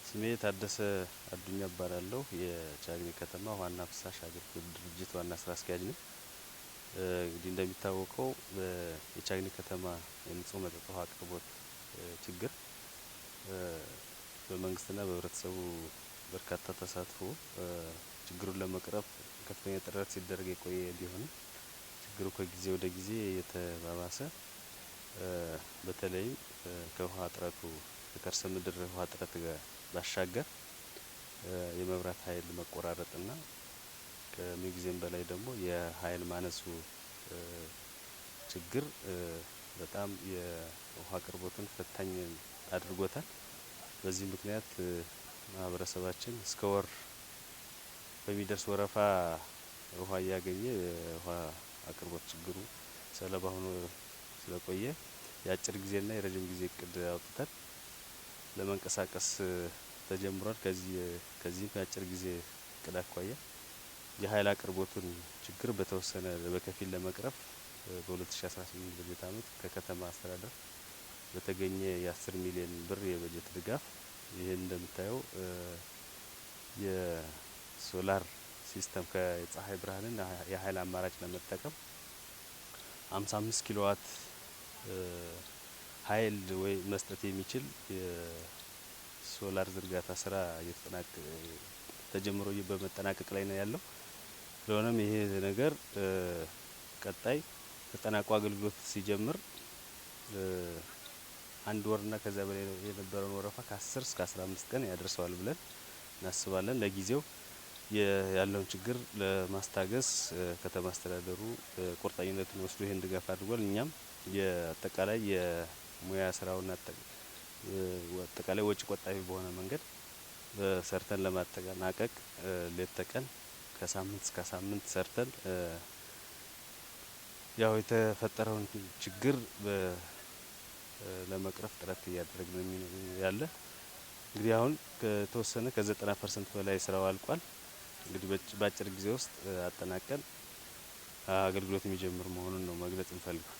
ስሜ ታደሰ አዱኛ እባላለሁ። የቻግኒ ከተማ ዋና ፍሳሽ አገልግሎት ድርጅት ዋና ስራ አስኪያጅ ነኝ። እንግዲህ እንደሚታወቀው የቻግኒ ከተማ የንጹህ መጠጥ ውሃ አቅርቦት ችግር በመንግስትና በህብረተሰቡ በርካታ ተሳትፎ ችግሩን ለመቅረፍ ከፍተኛ ጥረት ሲደረግ የቆየ ቢሆንም ችግሩ ከጊዜ ወደ ጊዜ የተባባሰ በተለይም ከውሃ እጥረቱ ከከርሰ ምድር ውሃ እጥረት ጋር ባሻገር የመብራት ኃይል መቆራረጥና ከምን ጊዜም በላይ ደግሞ የኃይል ማነሱ ችግር በጣም የውሃ አቅርቦትን ፈታኝ አድርጎታል። በዚህ ምክንያት ማህበረሰባችን እስከ ወር በሚደርስ ወረፋ ውሃ እያገኘ የውሃ አቅርቦት ችግሩ ሰለባ ሆኖ ስለቆየ የአጭር ጊዜና የረጅም ጊዜ እቅድ አውጥተን ለመንቀሳቀስ ተጀምሯል። ከዚህ የአጭር ጊዜ እቅድ አኳያ የኃይል አቅርቦቱን ችግር በተወሰነ በከፊል ለመቅረፍ በ2018 በጀት ዓመት ከከተማ አስተዳደር በተገኘ የ10 ሚሊዮን ብር የበጀት ድጋፍ ይሄን እንደምታየው የሶላር ሲስተም ከፀሐይ ብርሃንን የኃይል አማራጭ ለመጠቀም 55 ኪሎዋት ኃይል ወይ መስጠት የሚችል የሶላር ዝርጋታ ስራ ተጀምሮ በመጠናቀቅ ላይ ነው ያለው። ስለሆነም ይሄ ነገር ቀጣይ ተጠናቆ አገልግሎት ሲጀምር አንድ ወርና ከዛ በላይ የነበረውን ወረፋ ከ10 እስከ 15 ቀን ያደርሰዋል ብለን እናስባለን። ለጊዜው ያለውን ችግር ለማስታገስ ከተማ አስተዳደሩ ቁርጠኝነቱን ወስዶ ይሄን ድጋፍ አድርጓል። እኛም የአጠቃላይ የሙያ ስራውን አጠቃላይ ወጪ ቆጣቢ በሆነ መንገድ ሰርተን ለማጠናቀቅ ሌት ተቀን ከሳምንት እስከ ሳምንት ሰርተን ያው የተፈጠረውን ችግር ለመቅረፍ ጥረት እያደረግን ያለ እንግዲህ አሁን ከተወሰነ ከ90% በላይ ስራው አልቋል። እንግዲህ በአጭር ጊዜ ውስጥ አጠናቀን አገልግሎት የሚጀምር መሆኑን ነው መግለጽ እንፈልጋለን።